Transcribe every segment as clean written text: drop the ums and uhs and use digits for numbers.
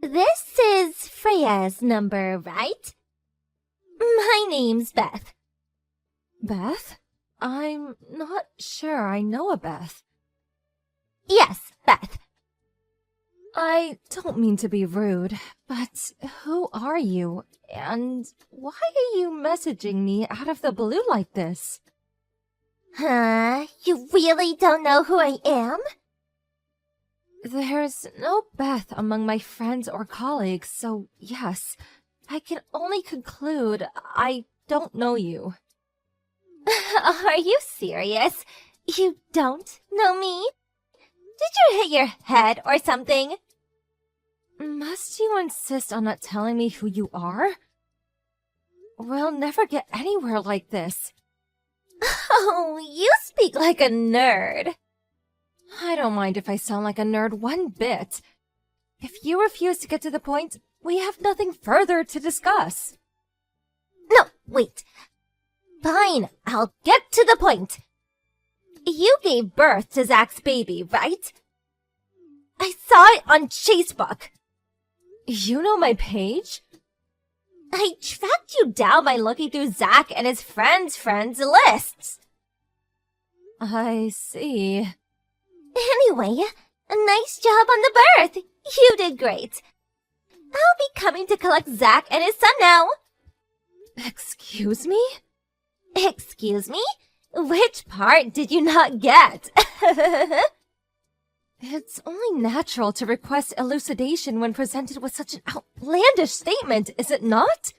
This is Freya's number, right? My name's Beth. Beth? I'm not sure I know a Beth. Yes, Beth. I don't mean to be rude, but who are you? And why are you messaging me out of the blue like this? Huh? You really don't know who I am? There's no Beth among my friends or colleagues, so yes, I can only conclude I don't know you. Are you serious? You don't know me? Did you hit your head or something? Must you insist on not telling me who you are? We'll never get anywhere like this. Oh, you speak like a nerd. I don't mind if I sound like a nerd one bit. If you refuse to get to the point, we have nothing further to discuss. No, wait. Fine, I'll get to the point. You gave birth to Zach's baby, right? I saw it on Facebook. You know my page? I tracked you down by looking through Zach and his friends' lists. I see. Anyway, a nice job on the birth. You did great. I'll be coming to collect Zach and his son now. Excuse me? Excuse me? Which part did you not get? It's only natural to request elucidation when presented with such an outlandish statement, is it not?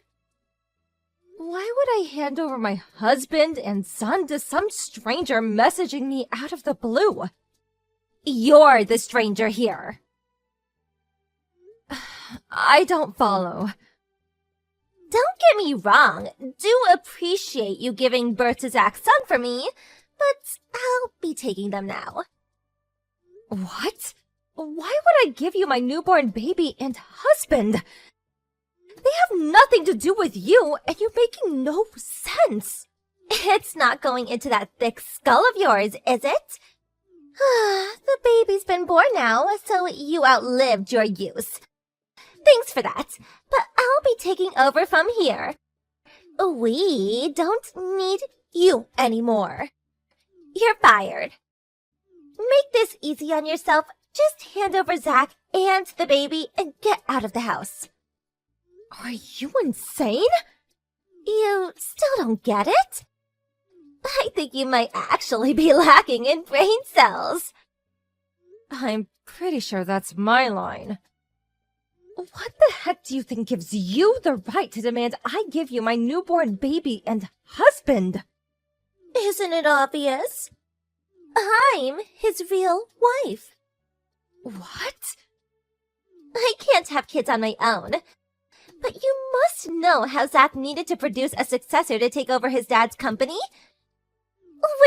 Why would I hand over my husband and son to some stranger messaging me out of the blue? You're the stranger here. I don't follow. Don't get me wrong. Do appreciate you giving birth to Zach's son for me, but I'll be taking them now. What? Why would I give you my newborn baby and husband? They have nothing to do with you, and you're making no sense. It's not going into that thick skull of yours, is it? The baby's been born now, so you outlived your use. Thanks for that, but I'll be taking over from here. We don't need you anymore. You're fired. Make this easy on yourself. Just hand over Zach and the baby and get out of the house. Are you insane? You still don't get it? I think you might actually be lacking in brain cells. I'm pretty sure that's my line. What the heck do you think gives you the right to demand I give you my newborn baby and husband? Isn't it obvious? I'm his real wife. What? I can't have kids on my own. But you must know how Zach needed to produce a successor to take over his dad's company.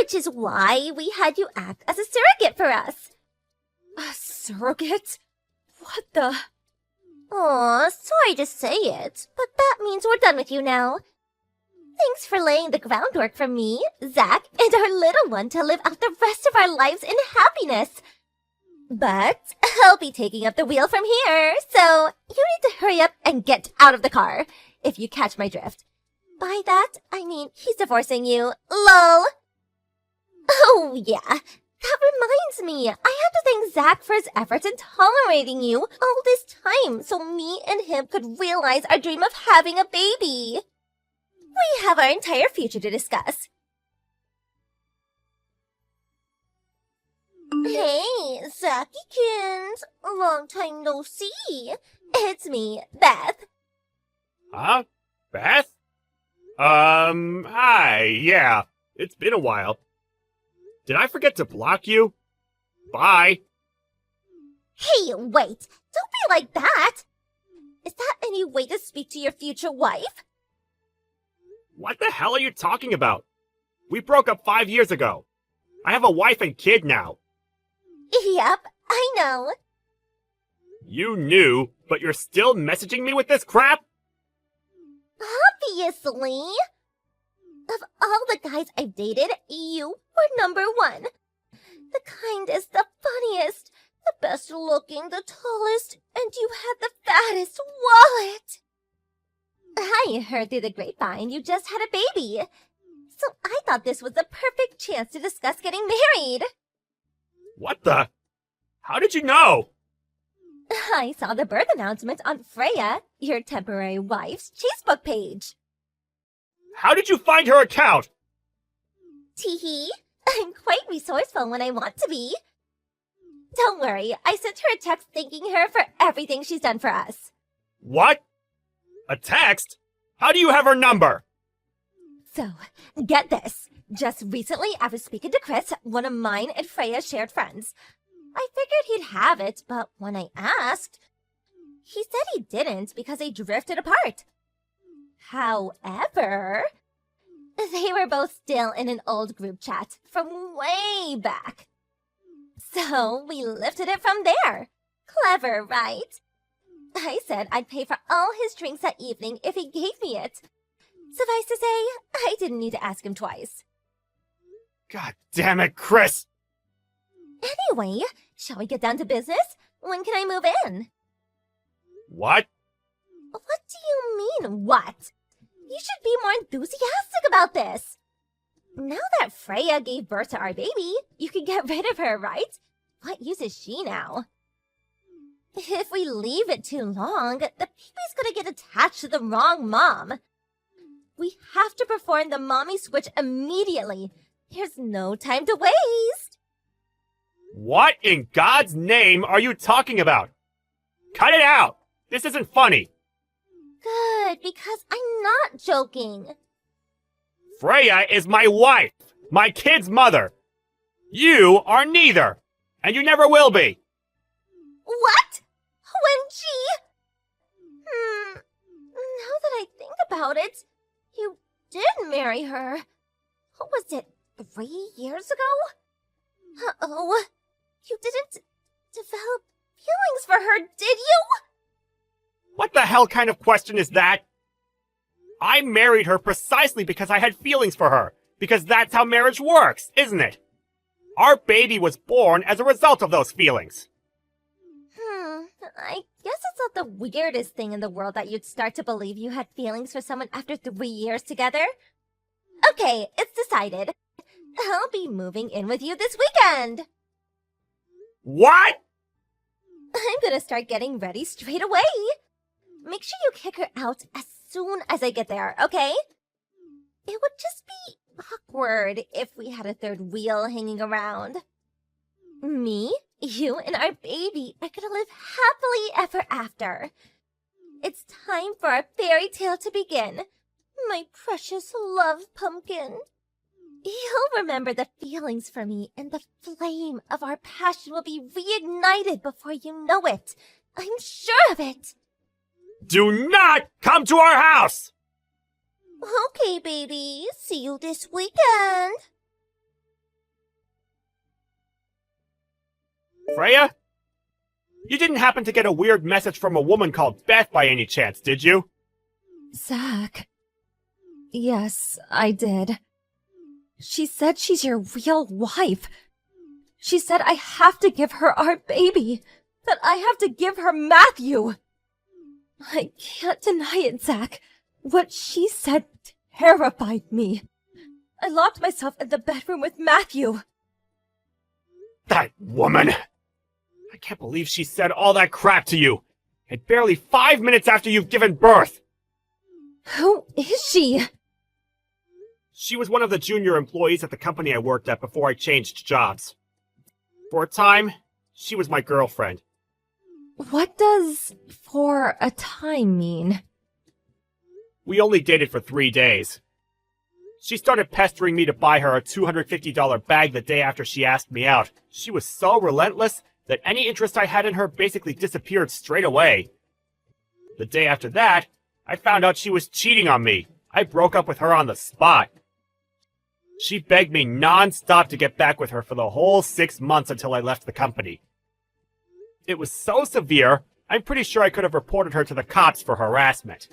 Which is why we had you act as a surrogate for us. A surrogate? What the... Aw, sorry to say it, but that means we're done with you now. Thanks for laying the groundwork for me, Zach, and our little one to live out the rest of our lives in happiness. But I'll be taking up the wheel from here, so you need to hurry up and get out of the car, if you catch my drift. By that, I mean he's divorcing you. LOL! Oh, yeah. That reminds me, I have to thank Zach for his efforts in tolerating you all this time so me and him could realize our dream of having a baby. We have our entire future to discuss. Hey, Zachykins. Long time no see. It's me, Beth. Huh? Beth? Hi, yeah. It's been a while. Did I forget to block you? Bye. Hey, wait. Don't be like that. Is that any way to speak to your future wife? What the hell are you talking about? We broke up 5 years ago. I have a wife and kid now. Yep, I know. You knew, but you're still messaging me with this crap? Obviously. Of all the guys I've dated, you were number one. The kindest, the funniest, The best looking, the tallest, and you had the fattest wallet. I heard through the grapevine you just had a baby. So I thought this was the perfect chance to discuss getting married. What the? How did you know? I saw the birth announcement on Freya, your temporary wife's Facebook page. How did you find her account? Teehee, I'm quite resourceful when I want to be. Don't worry, I sent her a text thanking her for everything she's done for us. What? A text? How do you have her number? So, get this. Just recently, I was speaking to Chris, one of mine and Freya's shared friends. I figured he'd have it, but when I asked, he said he didn't because they drifted apart. However, they were both still in an old group chat from way back. So we lifted it from there. Clever, right? I said I'd pay for all his drinks that evening if he gave me it. Suffice to say, I didn't need to ask him twice. God damn it, Chris! Anyway, shall we get down to business? When can I move in? What? What do you mean, what? You should be more enthusiastic about this. Now that Freya gave birth to our baby, you can get rid of her, right? What use is she now? If we leave it too long, the baby's gonna get attached to the wrong mom. We have to perform the mommy switch immediately. There's no time to waste. What in God's name are you talking about? Cut it out! This isn't funny. Good, because I'm not joking. Freya is my wife, my kid's mother. You are neither, and you never will be. What? OMG! Now that I think about it, you did marry her. What was it, 3 years ago? Uh-oh. You didn't develop feelings for her, did you? What the hell kind of question is that? I married her precisely because I had feelings for her, because that's how marriage works, isn't it? Our baby was born as a result of those feelings. I guess it's not the weirdest thing in the world that you'd start to believe you had feelings for someone after 3 years together. Okay, it's decided. I'll be moving in with you this weekend. What? I'm gonna start getting ready straight away. Make sure you kick her out as soon as I get there, okay? It would just be awkward if we had a third wheel hanging around. Me, you, and our baby are gonna live happily ever after. It's time for our fairy tale to begin. My precious love pumpkin. You'll remember the feelings for me, and the flame of our passion will be reignited before you know it. I'm sure of it. Do not come to our house! Okay, baby. See you this weekend. Freya? You didn't happen to get a weird message from a woman called Beth by any chance, did you? Zach. Yes, I did. She said she's your real wife. She said I have to give her our baby. That I have to give her Matthew. I can't deny it, Zach. What she said terrified me. I locked myself in the bedroom with Matthew. That woman! I can't believe she said all that crap to you. And barely 5 minutes after you've given birth. Who is she? She was one of the junior employees at the company I worked at before I changed jobs. For a time, she was my girlfriend. What does "for a time" mean? We only dated for 3 days. She started pestering me to buy her a $250 bag the day after she asked me out. She was so relentless that any interest I had in her basically disappeared straight away. The day after that, I found out she was cheating on me. I broke up with her on the spot. She begged me non-stop to get back with her for the whole 6 months until I left the company. It was so severe, I'm pretty sure I could have reported her to the cops for harassment.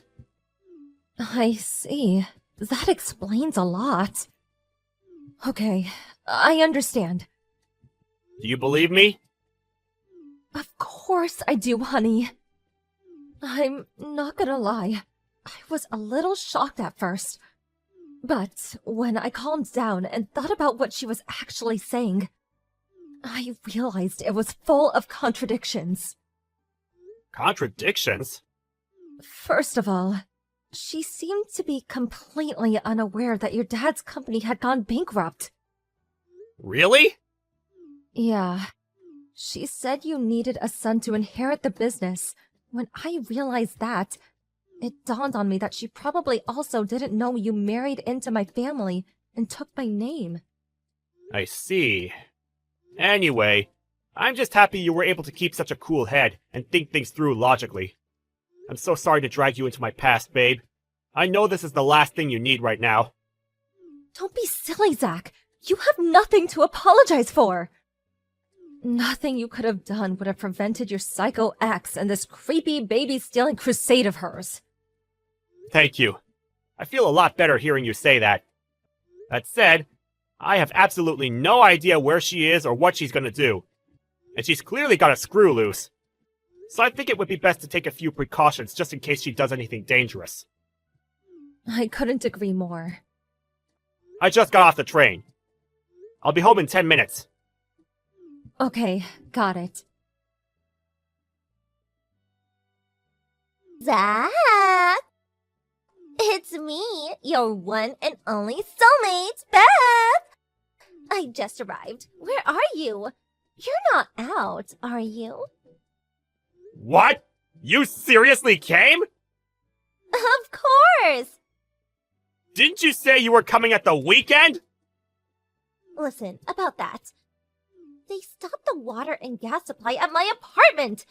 I see. That explains a lot. Okay, I understand. Do you believe me? Of course I do, honey. I'm not gonna lie. I was a little shocked at first. But when I calmed down and thought about what she was actually saying, I realized it was full of contradictions. Contradictions? First of all, she seemed to be completely unaware that your dad's company had gone bankrupt. Really? Yeah. She said you needed a son to inherit the business. When I realized that, it dawned on me that she probably also didn't know you married into my family and took my name. I see. Anyway, I'm just happy you were able to keep such a cool head and think things through logically. I'm so sorry to drag you into my past, babe. I know this is the last thing you need right now. Don't be silly, Zach. You have nothing to apologize for. Nothing you could have done would have prevented your psycho ex and this creepy baby-stealing crusade of hers. Thank you. I feel a lot better hearing you say that. That said, I have absolutely no idea where she is or what she's gonna do. And she's clearly got a screw loose. So I think it would be best to take a few precautions just in case she does anything dangerous. I couldn't agree more. I just got off the train. I'll be home in 10 minutes. Okay, got it. Zach! It's me, your one and only soulmate, Beth! I just arrived. Where are you? You're not out, are you? What? You seriously came? Of course! Didn't you say you were coming at the weekend? Listen, about that. They stopped the water and gas supply at my apartment!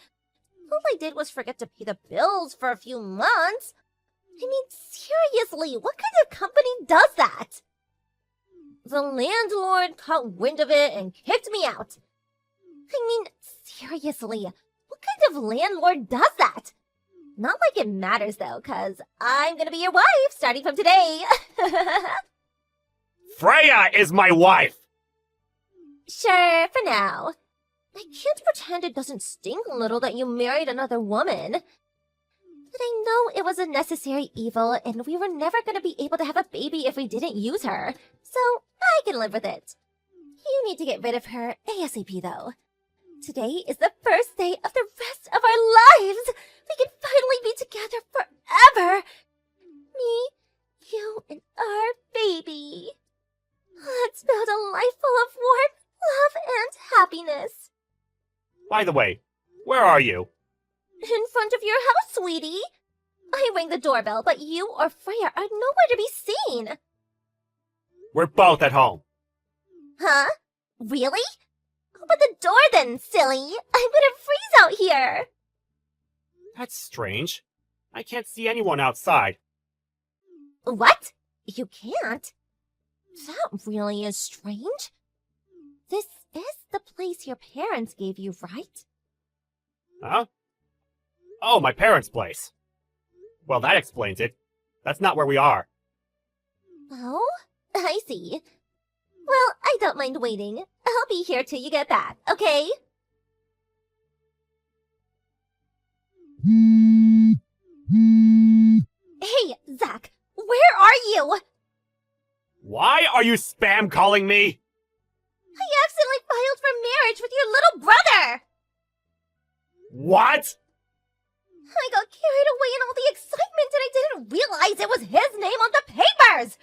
All I did was forget to pay the bills for a few months. I mean, seriously, what kind of company does that? The landlord caught wind of it and kicked me out. I mean, seriously, what kind of landlord does that? Not like it matters, though, because I'm gonna be your wife starting from today. Freya is my wife! Sure, for now. I can't pretend it doesn't sting a little that you married another woman. But I know it was a necessary evil, and we were never going to be able to have a baby if we didn't use her. So I can live with it. You need to get rid of her ASAP, though. Today is the first day of the rest of our lives. We can finally be together forever. Me, you, and our baby. Let's build a life full of warmth, love, and happiness. By the way, where are you? In front of your house, sweetie. I rang the doorbell, but you or Freya are nowhere to be seen. We're both at home. Huh? Really? Open the door then, silly. I'm gonna freeze out here. That's strange. I can't see anyone outside. What? You can't? That really is strange. This is the place your parents gave you, right? Huh? Oh, my parents' place. Well, that explains it. That's not where we are. Oh, I see. Well, I don't mind waiting. I'll be here till you get back, okay? Hey, Zach, where are you? Why are you spam calling me? I accidentally filed for marriage with your little brother! What? I got carried away in all the excitement and I didn't realize it was his name on the papers!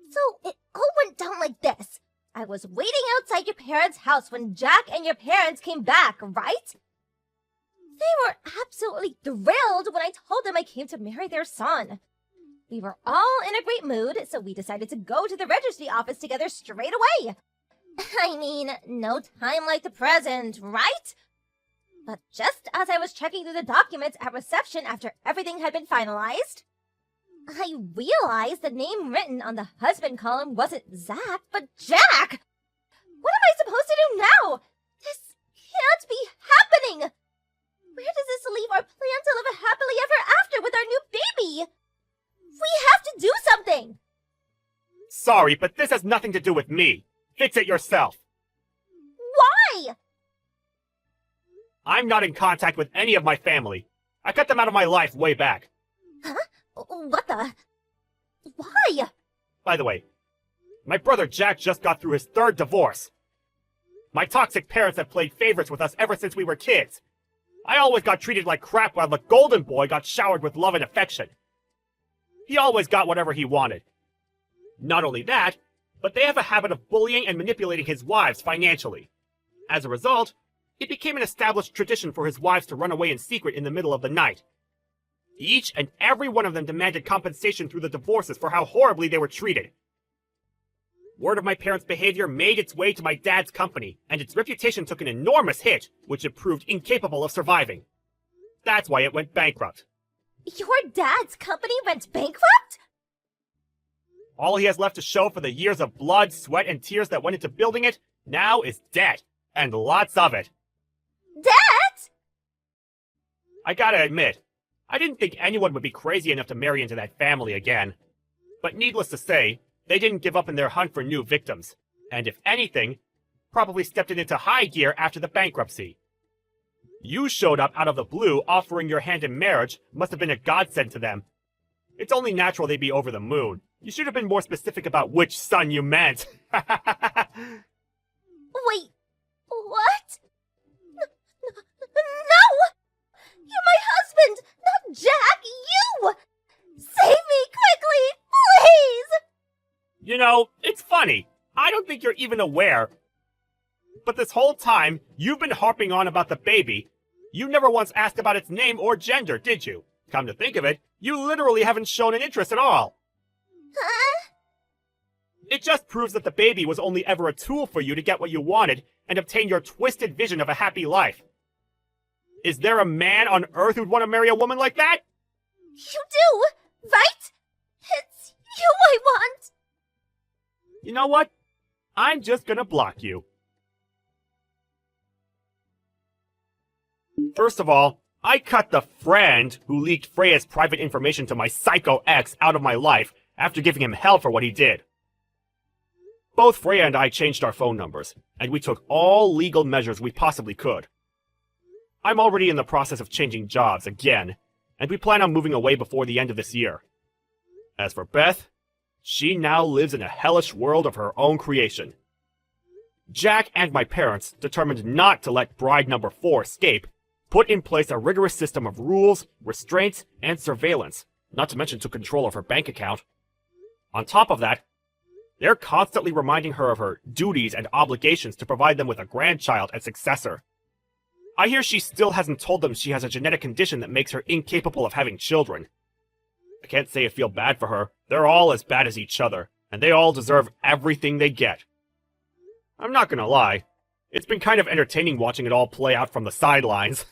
So it all went down like this. I was waiting outside your parents' house when Jack and your parents came back, right? They were absolutely thrilled when I told them I came to marry their son. We were all in a great mood, so we decided to go to the registry office together straight away. I mean, no time like the present, right? But just as I was checking through the documents at reception after everything had been finalized, I realized the name written on the husband column wasn't Zach, but Jack! What am I supposed to do now? This can't be happening! Where does this leave our plan to live a happily ever after with our new baby? We have to do something! Sorry, but this has nothing to do with me. Fix it yourself. Why? I'm not in contact with any of my family. I cut them out of my life way back. Huh? What the? Why? By the way, my brother Jack just got through his 3rd divorce. My toxic parents have played favorites with us ever since we were kids. I always got treated like crap while the golden boy got showered with love and affection. He always got whatever he wanted. Not only that, but they have a habit of bullying and manipulating his wives financially. As a result, it became an established tradition for his wives to run away in secret in the middle of the night. Each and every one of them demanded compensation through the divorces for how horribly they were treated. Word of my parents' behavior made its way to my dad's company, and its reputation took an enormous hit, which it proved incapable of surviving. That's why it went bankrupt. Your dad's company went bankrupt? All he has left to show for the years of blood, sweat, and tears that went into building it now is debt, and lots of it. Debt? I gotta admit, I didn't think anyone would be crazy enough to marry into that family again. But needless to say, they didn't give up in their hunt for new victims, and if anything, probably stepped it into high gear after the bankruptcy. You showed up out of the blue offering your hand in marriage must have been a godsend to them. It's only natural they'd be over the moon. You should have been more specific about which son you meant. Wait, what? No! You're my husband, not Jack! You! Save me quickly, please! You know, it's funny. I don't think you're even aware. But this whole time, you've been harping on about the baby. You never once asked about its name or gender, did you? Come to think of it, you literally haven't shown an interest at all. Huh? It just proves that the baby was only ever a tool for you to get what you wanted and obtain your twisted vision of a happy life. Is there a man on Earth who'd want to marry a woman like that? You do, right? It's you I want! You know what? I'm just gonna block you. First of all, I cut the friend who leaked Freya's private information to my psycho ex out of my life after giving him hell for what he did. Both Freya and I changed our phone numbers, and we took all legal measures we possibly could. I'm already in the process of changing jobs again, and we plan on moving away before the end of this year. As for Beth, she now lives in a hellish world of her own creation. Jack and my parents, determined not to let bride number 4 escape, put in place a rigorous system of rules, restraints, and surveillance, not to mention took control of her bank account. On top of that, they're constantly reminding her of her duties and obligations to provide them with a grandchild and successor. I hear she still hasn't told them she has a genetic condition that makes her incapable of having children. I can't say I feel bad for her. They're all as bad as each other, and they all deserve everything they get. I'm not gonna lie, it's been kind of entertaining watching it all play out from the sidelines.